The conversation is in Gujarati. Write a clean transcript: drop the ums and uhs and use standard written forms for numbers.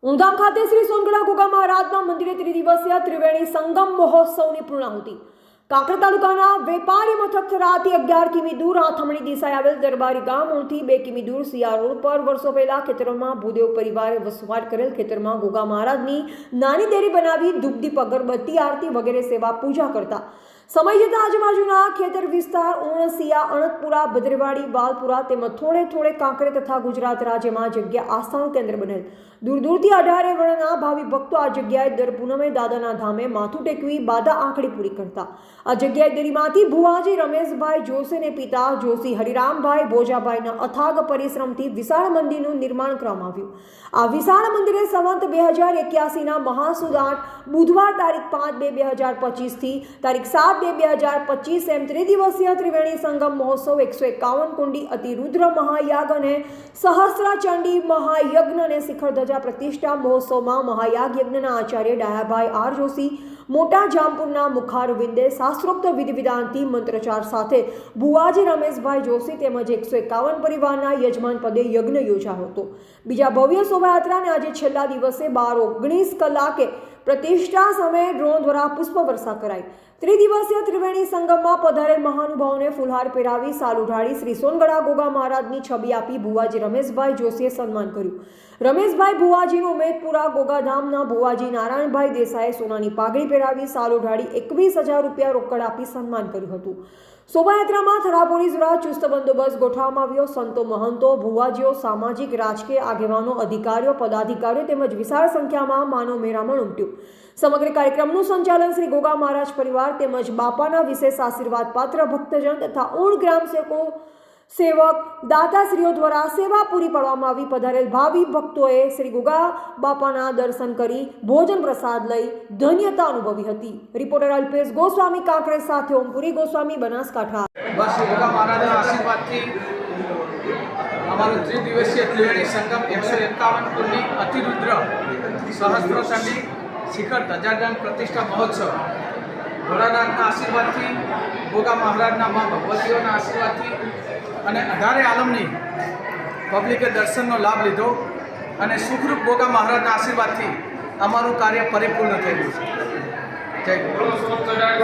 ઊંધામ ખાતે શ્રી સોનગઢા ગોગા મહારાજના મંદિરે ત્રિદિવસીય ત્રિવેણી સંગમ મહોત્સવની પૂર્ણાહુતિ। કાંકરેજ તાલુકાના વેપારી મથક થરાથી 11 કિમી દૂર આથમણી દિશાએ આવેલ દરબારી ગામથી 2 કિમી દૂર સિયા રોડ પર વર્ષો પહેલા ખેતરોમાં ભૂદેવ પરિવારે વસવાટ કરેલ ખેતરમાં ગોગા મહારાજની નાની દેરી બનાવી ધૂપ દીપ અગરબત્તી આરતી વગેરે સેવા પૂજા કરતા સમય જતા આજુબાજુના ખેતર વિસ્તાર ઉણસિયા અણતપુરા ભદ્રવાડી વાલપુરા તેમજ થોડે થોડે કાંકરેજ તથા ગુજરાત રાજ્યમાં જગ્યા આસ્થાનું કેન્દ્ર બનેલ। દૂર દૂરથી 18 વર્ણના ભાવિ ભક્તો આ જગ્યાએ દર પૂનમે દાદાના ધામે માથું ટેકવી બાધા આંખડી પૂરી કરતા। આ જગ્યાએ દેરીમાંથી ભુવાજી રમેશભાઈ જોશીને પિતા જોશી હરિરામભાઈ ભોજાભાઈના અથાગ પરિશ્રમથી વિશાળ મંદિરનું નિર્માણ કરવામાં આવ્યું। આ વિશાળ મંદિરે સંવત 2081ના મહાસુદ 8 બુધવાર તારીખ 5/2/2025 થી તારીખ 7/2/2025 એમ ત્રિદિવસીય ત્રિવેણી સંગમ મહોત્સવ 151 કુંડી અતિરુદ્ર મહાયાગ અને સહસ્ત્રચંડી મહાયજ્ઞ અને શિખર ધજા પ્રતિષ્ઠા મહોત્સવમાં મહાયાગ યજ્ઞના આચાર્ય ડાયાભાઈ આર જોશી મોટા જામપુરના મુખારવિંદે શાસ્ત્રોક્ત વિધિ વિધાનથી મંત્રચાર સાથે ભુવાજી રમેશભાઈ જોશી તેમજ 151 પરિવારના યજમાન પદે યજ્ઞ યોજાયો હતો। બીજા ભવ્ય શોભાયાત્રાને આજે છેલ્લા દિવસે 12:19 કલાકે પ્રતિષ્ઠા સમયે ડ્રોન દ્વારા પુષ્પ વર્ષા કરાઈ। ત્રિદિવસીય ત્રિવેણી સંગમમાં પધારેલ મહાનુભાવોને ફૂલહાર પહેરાવી સાલ ઉઢાડી શ્રી સોનગઢા ગોગા મહારાજની છબી આપી ભુવાજી રમેશભાઈ જોશીએ સન્માન કર્યું। રમેશભાઈ ભુવાજીનું ઉમેદપુરા ગોગાધામના ભુવાજી નારાયણભાઈ દેસાઈએ સોનાની પાઘડી પહેરાવી સાલ ઉઢાડી 21,000 રૂપિયા રોકડ આપી સન્માન કર્યું હતું। શોભાયાત્રામાં થરા પોલીસ દ્વારા ચુસ્ત બંદોબસ્ત ગોઠવવામાં આવ્યો। સંતો મહંતો ભુવાજીઓ સામાજિક રાજકીય આગેવાનો અધિકારીઓ પદાધિકારીઓ તેમજ વિશાળ સંખ્યામાં માનવ મેળામણ ઉમટ્યું। સમગ્ર કાર્યક્રમનું સંચાલન શ્રી ગોગા મહારાજ પરિવાર તેમજ બાપાના વિશેષ આશીર્વાદ પાત્ર ભક્તજન તથા ઊણ ગ્રામ સેવક દાતાશ્રીઓ દ્વારા સેવા પૂરી પાડવામાં આવી। પધારેલ ભાવિ ભક્તોએ શ્રી ગોગા બાપાના દર્શન કરી ભોજન પ્રસાદ લઈ ધન્યતા અનુભવી હતી। રિપોર્ટર અલ્પેશ ગોસ્વામી કાંકરેજ સાથે ઓમપુરી ગોસ્વામી બનાસકાંઠા। બસ ગોગા મહારાજના આશીર્વાદથી અમારું ત્રિદિવસીય ત્રિવેણી સંગમ 151 કુંડી અતિરુદ્ર સહસ્ત્રચંડી શિખર ધજાજન પ્રતિષ્ઠા મહોત્સવ ભોળાનાથના આશીર્વાદથી ગોગા મહારાજના મા ભગવતીઓના આશીર્વાદથી અને 18 આલમની પબ્લિકે દર્શનનો લાભ લીધો અને સુખરૂપ ગોગા મહારાજના આશીર્વાદથી અમારું કાર્ય પરિપૂર્ણ થયું છે। જય ગોગા।